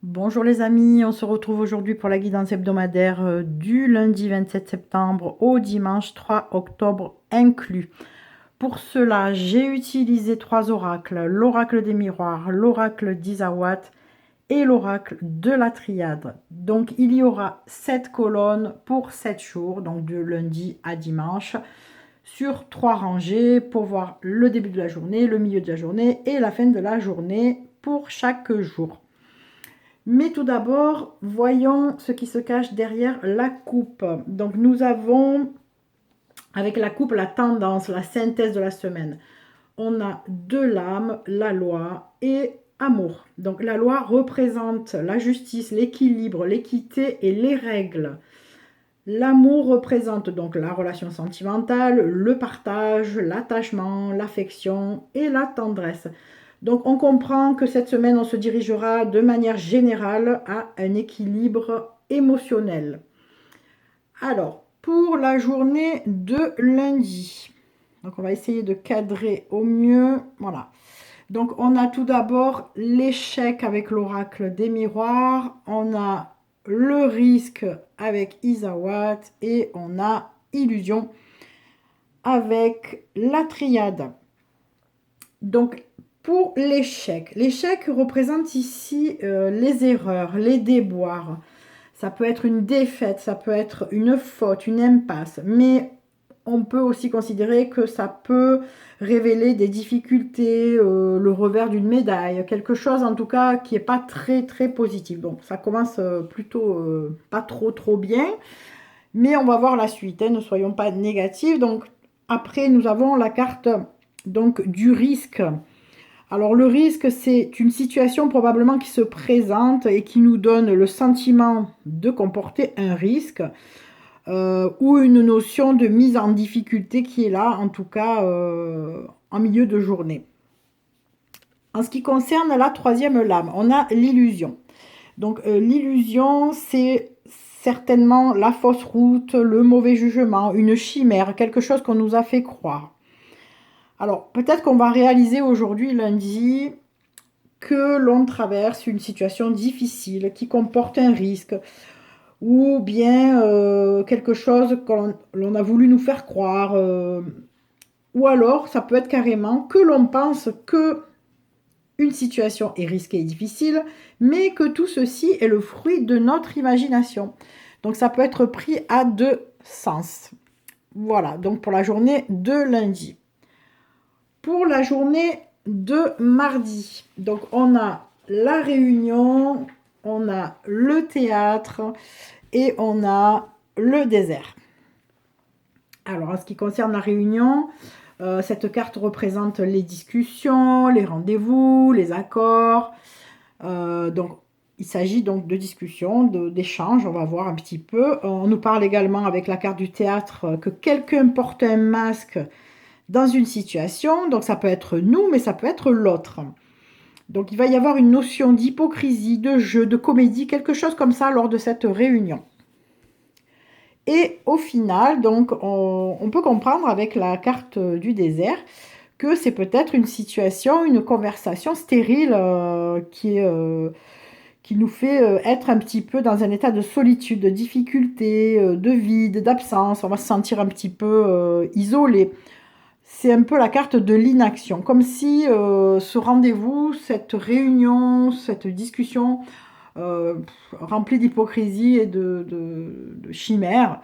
Bonjour les amis, on se retrouve aujourd'hui pour la guidance hebdomadaire du lundi 27 septembre au dimanche 3 octobre inclus. Pour cela, j'ai utilisé trois oracles, l'oracle des miroirs, l'oracle d'Isawat et l'oracle de la triade. Donc il y aura 7 colonnes pour 7 jours, donc de lundi à dimanche, sur 3 rangées pour voir le début de la journée, le milieu de la journée et la fin de la journée pour chaque jour. Mais tout d'abord, voyons ce qui se cache derrière la coupe. Donc nous avons avec la coupe la tendance, la synthèse de la semaine. On a deux lames, la loi et amour. Donc la loi représente la justice, l'équilibre, l'équité et les règles. L'amour représente donc la relation sentimentale, le partage, l'attachement, l'affection et la tendresse. Donc on comprend que cette semaine, on se dirigera de manière générale à un équilibre émotionnel. Alors, pour la journée de lundi, donc on va essayer de cadrer au mieux. Voilà. Donc on a tout d'abord l'échec avec l'oracle des miroirs, on a le risque avec Isawat et on a illusion avec la triade. Donc pour l'échec, l'échec représente ici les erreurs, les déboires. Ça peut être une défaite, ça peut être une faute, une impasse, mais on peut aussi considérer que ça peut révéler des difficultés, le revers d'une médaille, quelque chose en tout cas qui n'est pas très très positif. Donc ça commence plutôt pas trop bien, mais on va voir la suite, hein, ne soyons pas négatifs. Donc après nous avons la carte donc du risque. Alors le risque, c'est une situation probablement qui se présente et qui nous donne le sentiment de comporter un risque ou une notion de mise en difficulté qui est là, en tout cas en milieu de journée. En ce qui concerne la troisième lame, on a l'illusion. Donc l'illusion, c'est certainement la fausse route, le mauvais jugement, une chimère, quelque chose qu'on nous a fait croire. Alors peut-être qu'on va réaliser aujourd'hui, lundi, que l'on traverse une situation difficile qui comporte un risque ou bien quelque chose que l'on a voulu nous faire croire. Ou alors, ça peut être carrément que l'on pense que une situation est risquée et difficile, mais que tout ceci est le fruit de notre imagination. Donc ça peut être pris à deux sens. Voilà, donc pour la journée de lundi. Pour la journée de mardi, donc on a la réunion, on a le théâtre et on a le désert. Alors en ce qui concerne la réunion, cette carte représente les discussions, les rendez-vous, les accords. Donc il s'agit donc de discussions, d'échanges, on va voir un petit peu. On nous parle également avec la carte du théâtre que quelqu'un porte un masque dans une situation, donc ça peut être nous, mais ça peut être l'autre. Donc il va y avoir une notion d'hypocrisie, de jeu, de comédie, quelque chose comme ça lors de cette réunion. Et au final, donc, on peut comprendre avec la carte du désert que c'est peut-être une situation, une conversation stérile qui nous fait être un petit peu dans un état de solitude, de difficulté, de vide, d'absence. On va se sentir un petit peu isolé. C'est un peu la carte de l'inaction, comme si ce rendez-vous, cette réunion, cette discussion euh, remplie d'hypocrisie et de chimères,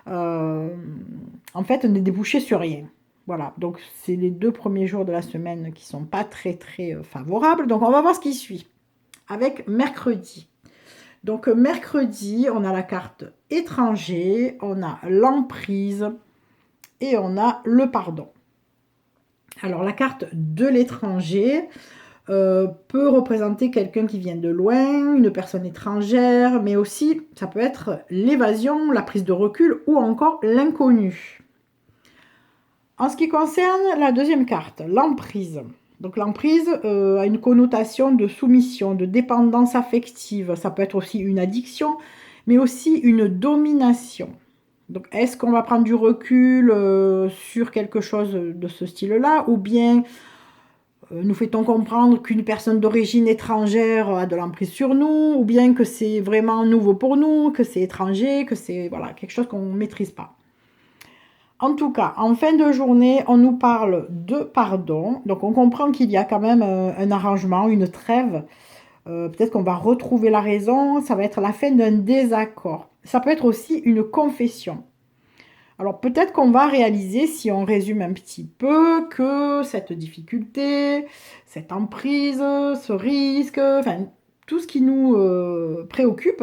euh, en fait, ne débouchait sur rien. Voilà, donc c'est les 2 premiers jours de la semaine qui sont pas très favorables. Donc on va voir ce qui suit avec mercredi. Donc mercredi, on a la carte étranger, on a l'emprise et on a le pardon. Alors la carte de l'étranger peut représenter quelqu'un qui vient de loin, une personne étrangère, mais aussi ça peut être l'évasion, la prise de recul ou encore l'inconnu. En ce qui concerne la deuxième carte, l'emprise. Donc l'emprise a une connotation de soumission, de dépendance affective. Ça peut être aussi une addiction, mais aussi une domination. Donc est-ce qu'on va prendre du recul sur quelque chose de ce style-là, ou bien Nous fait-on comprendre qu'une personne d'origine étrangère a de l'emprise sur nous, ou bien que c'est vraiment nouveau pour nous, que c'est étranger, que c'est voilà, quelque chose qu'on ne maîtrise pas. En tout cas, en fin de journée, on nous parle de pardon. Donc on comprend qu'il y a quand même un arrangement, une trêve. Peut-être qu'on va retrouver la raison. Ça va être la fin d'un désaccord. Ça peut être aussi une confession. Alors peut-être qu'on va réaliser, si on résume un petit peu, que cette difficulté, cette emprise, ce risque, enfin tout ce qui nous préoccupe,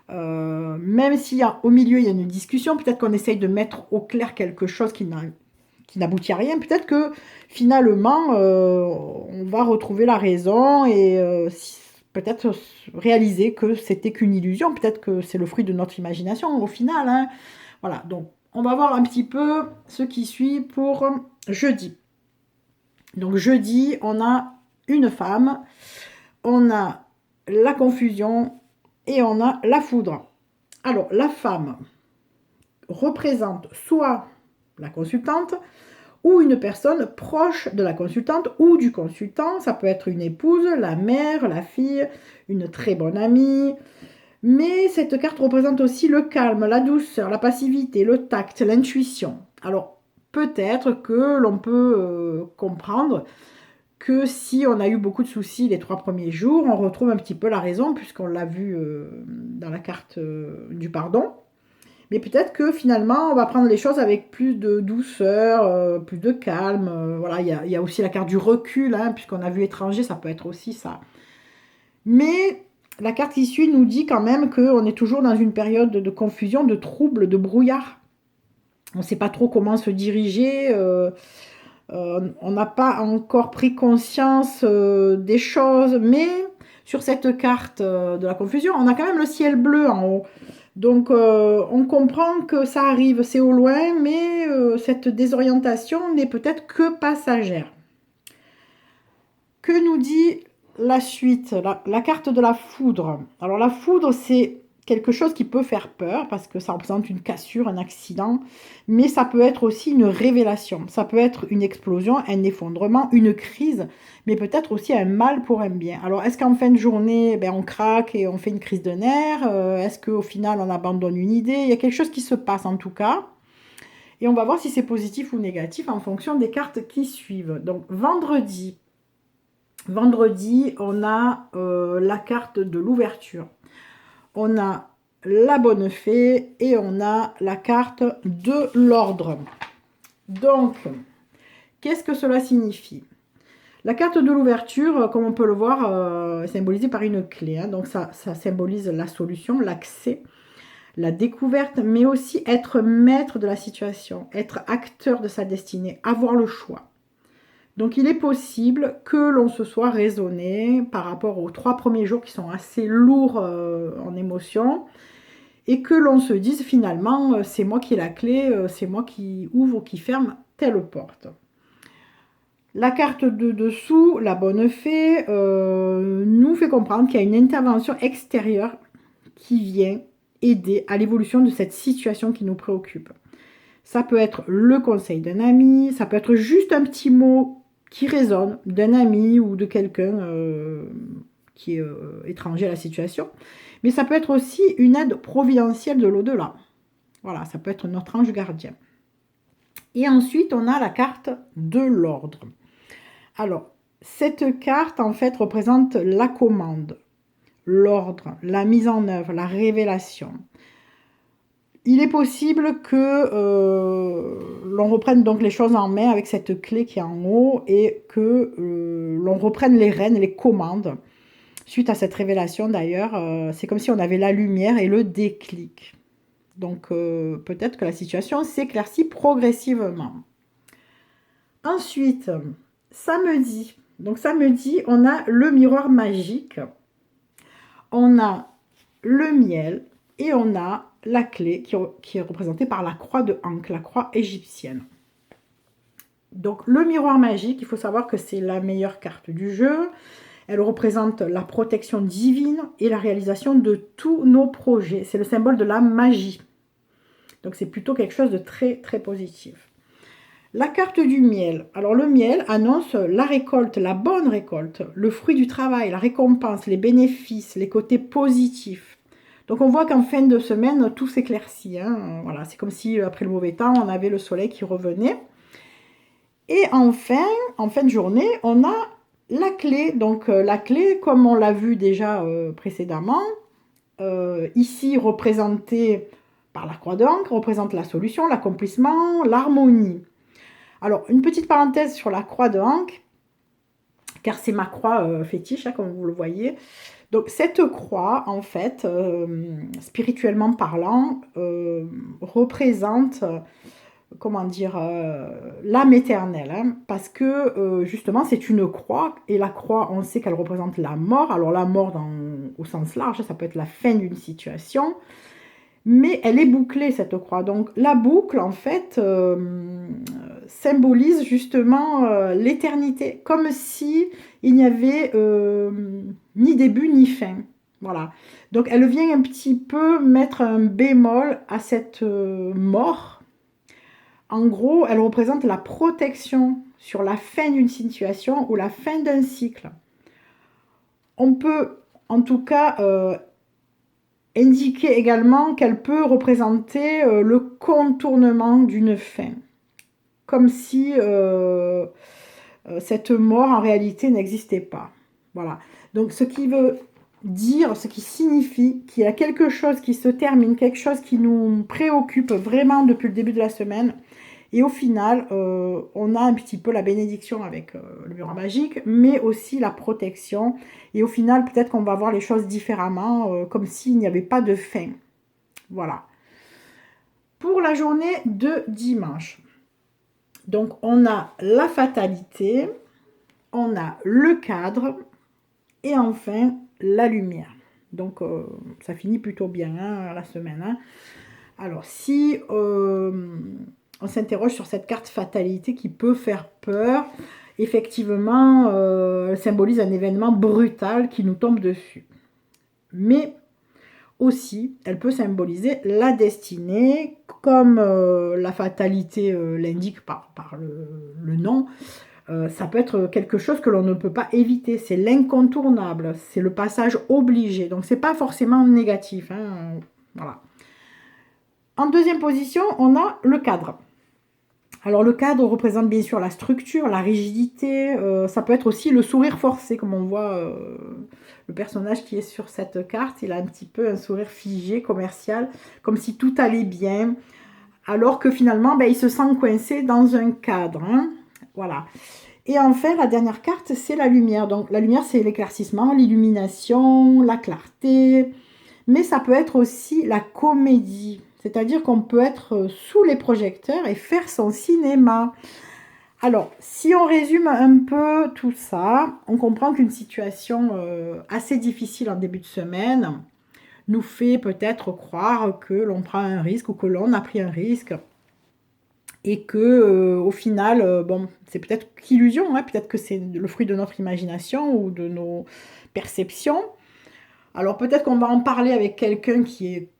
même s'il y a au milieu il y a une discussion, peut-être qu'on essaye de mettre au clair quelque chose qui n'aboutit à rien, peut-être que finalement on va retrouver la raison et peut-être réaliser que c'était qu'une illusion, peut-être que c'est le fruit de notre imagination au final, hein. Voilà, donc on va voir un petit peu ce qui suit pour jeudi. Donc jeudi, on a une femme, on a la confusion et on a la foudre. Alors la femme représente soit la consultante ou une personne proche de la consultante ou du consultant. Ça peut être une épouse, la mère, la fille, une très bonne amie. Mais cette carte représente aussi le calme, la douceur, la passivité, le tact, l'intuition. Alors, peut-être que l'on peut comprendre que si on a eu beaucoup de soucis les 3 premiers jours, on retrouve un petit peu la raison, puisqu'on l'a vu dans la carte du pardon. Mais peut-être que finalement, on va prendre les choses avec plus de douceur, plus de calme. Voilà, il y a aussi la carte du recul, hein, puisqu'on a vu étranger, ça peut être aussi ça. Mais la carte qui suit nous dit quand même qu'on est toujours dans une période de confusion, de trouble, de brouillard. On ne sait pas trop comment se diriger. On n'a pas encore pris conscience des choses. Mais sur cette carte de la confusion, on a quand même le ciel bleu en haut. Donc on comprend que ça arrive, c'est au loin, mais cette désorientation n'est peut-être que passagère. Que nous dit la suite, la carte de la foudre? Alors la foudre, c'est quelque chose qui peut faire peur parce que ça représente une cassure, un accident, mais ça peut être aussi une révélation. Ça peut être une explosion, un effondrement, une crise, mais peut-être aussi un mal pour un bien. Alors est-ce qu'en fin de journée, on craque et on fait une crise de nerfs? Est-ce qu'au final, on abandonne une idée? Il y a quelque chose qui se passe en tout cas. Et on va voir si c'est positif ou négatif en fonction des cartes qui suivent. Donc vendredi, on a la carte de l'ouverture. On a la bonne fée et on a la carte de l'ordre. Donc, qu'est-ce que cela signifie? La carte de l'ouverture, comme on peut le voir, est symbolisée par une clé. Hein. Donc, ça symbolise la solution, l'accès, la découverte, mais aussi être maître de la situation, être acteur de sa destinée, avoir le choix. Donc, il est possible que l'on se soit raisonné par rapport aux 3 premiers jours qui sont assez lourds en émotions et que l'on se dise finalement, c'est moi qui ai la clé, c'est moi qui ouvre ou qui ferme telle porte. La carte de dessous, la bonne fée, nous fait comprendre qu'il y a une intervention extérieure qui vient aider à l'évolution de cette situation qui nous préoccupe. Ça peut être le conseil d'un ami, ça peut être juste un petit mot qui résonne d'un ami ou de quelqu'un qui est étranger à la situation. Mais ça peut être aussi une aide providentielle de l'au-delà. Voilà, ça peut être notre ange gardien. Et ensuite, on a la carte de l'ordre. Alors, cette carte, en fait, représente la commande, l'ordre, la mise en œuvre, la révélation. Il est possible que l'on reprenne donc les choses en main avec cette clé qui est en haut et que l'on reprenne les rênes, les commandes. Suite à cette révélation d'ailleurs, c'est comme si on avait la lumière et le déclic. Donc peut-être que la situation s'éclaircit progressivement. Ensuite, samedi. Donc samedi, on a le miroir magique. On a le miel et on a la clé qui est représentée par la croix de Ankh, la croix égyptienne. Donc le miroir magique, il faut savoir que c'est la meilleure carte du jeu. Elle représente la protection divine et la réalisation de tous nos projets. C'est le symbole de la magie. Donc c'est plutôt quelque chose de très très positif. La carte du miel. Alors le miel annonce la récolte, la bonne récolte, le fruit du travail, la récompense, les bénéfices, les côtés positifs. Donc on voit qu'en fin de semaine, tout s'éclaircit. Hein. Voilà, c'est comme si après le mauvais temps, on avait le soleil qui revenait. Et enfin, en fin de journée, on a la clé. Donc la clé, comme on l'a vu déjà précédemment, ici représentée par la croix d'encre, représente la solution, l'accomplissement, l'harmonie. Alors, une petite parenthèse sur la croix de Hank, car c'est ma croix fétiche, hein, comme vous le voyez. Donc, cette croix, en fait, spirituellement parlant, représente, comment dire, l'âme éternelle. Hein, parce que, justement, c'est une croix, et la croix, on sait qu'elle représente la mort. Alors, la mort au sens large, ça peut être la fin d'une situation. Mais elle est bouclée, cette croix. Donc la boucle, en fait, symbolise justement l'éternité, comme si il n'y avait ni début ni fin. Voilà. Donc elle vient un petit peu mettre un bémol à cette mort. En gros, elle représente la protection sur la fin d'une situation ou la fin d'un cycle. On peut, en tout cas, indiquer également qu'elle peut représenter le contournement d'une fin, comme si cette mort en réalité n'existait pas. Voilà. Donc ce qui veut dire, ce qui signifie qu'il y a quelque chose qui se termine, quelque chose qui nous préoccupe vraiment depuis le début de la semaine. Et au final, on a un petit peu la bénédiction avec le mur magique, mais aussi la protection. Et au final, peut-être qu'on va voir les choses différemment, comme s'il n'y avait pas de fin. Voilà. Pour la journée de dimanche, donc on a la fatalité, on a le cadre, et enfin la lumière. Donc ça finit plutôt bien hein, la semaine. Hein. Alors si on s'interroge sur cette carte fatalité qui peut faire peur. Effectivement, elle symbolise un événement brutal qui nous tombe dessus. Mais aussi, elle peut symboliser la destinée, comme la fatalité l'indique par le nom. Ça peut être quelque chose que l'on ne peut pas éviter. C'est l'incontournable, c'est le passage obligé. Donc, c'est pas forcément négatif. Hein, voilà. En deuxième position, on a le cadre. Alors le cadre représente bien sûr la structure, la rigidité, ça peut être aussi le sourire forcé, comme on voit le personnage qui est sur cette carte, il a un petit peu un sourire figé, commercial, comme si tout allait bien, alors que finalement, il se sent coincé dans un cadre. Hein, voilà. Et enfin, la dernière carte, c'est la lumière. Donc la lumière, c'est l'éclaircissement, l'illumination, la clarté, mais ça peut être aussi la comédie. C'est-à-dire qu'on peut être sous les projecteurs et faire son cinéma. Alors, si on résume un peu tout ça, on comprend qu'une situation assez difficile en début de semaine nous fait peut-être croire que l'on prend un risque ou que l'on a pris un risque. Et que au final, bon, c'est peut-être qu'illusion, hein, peut-être que c'est le fruit de notre imagination ou de nos perceptions. Alors peut-être qu'on va en parler avec quelqu'un qui est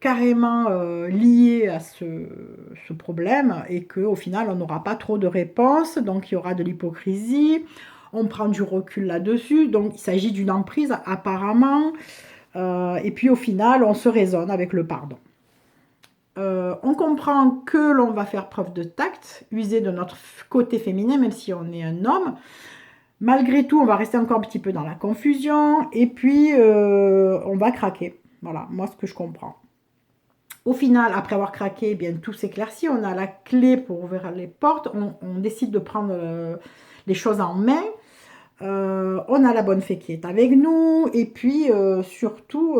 carrément lié à ce problème et qu'au final, on n'aura pas trop de réponses, donc il y aura de l'hypocrisie, on prend du recul là-dessus, donc il s'agit d'une emprise apparemment, et puis au final, on se raisonne avec le pardon. On comprend que l'on va faire preuve de tact, user de notre côté féminin, même si on est un homme. Malgré tout, on va rester encore un petit peu dans la confusion, et puis on va craquer. Voilà, moi ce que je comprends. Au final, après avoir craqué, eh bien, tout s'éclaircit. On a la clé pour ouvrir les portes. On décide de prendre les choses en main. On a la bonne fée qui est avec nous. Et puis, surtout,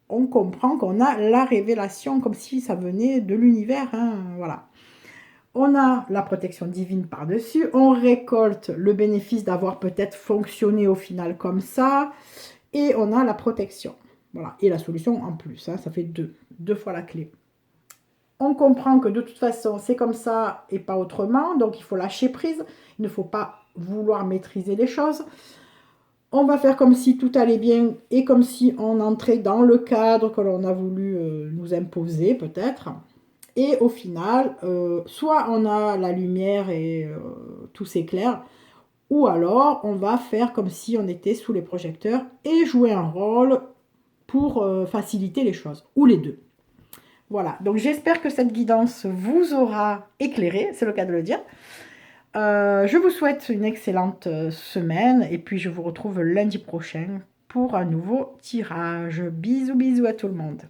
on comprend qu'on a la révélation, comme si ça venait de l'univers. Hein, voilà. On a la protection divine par-dessus. On récolte le bénéfice d'avoir peut-être fonctionné au final comme ça. Et on a la protection. Voilà. Et la solution en plus. Hein, ça fait deux fois la clé. On comprend que de toute façon, c'est comme ça et pas autrement. Donc, il faut lâcher prise. Il ne faut pas vouloir maîtriser les choses. On va faire comme si tout allait bien et comme si on entrait dans le cadre que l'on a voulu nous imposer peut-être. Et au final, soit on a la lumière et tout s'éclaire, ou alors on va faire comme si on était sous les projecteurs et jouer un rôle pour faciliter les choses, ou les deux. Voilà, donc j'espère que cette guidance vous aura éclairé, c'est le cas de le dire. Je vous souhaite une excellente semaine et puis je vous retrouve lundi prochain pour un nouveau tirage. Bisous bisous à tout le monde.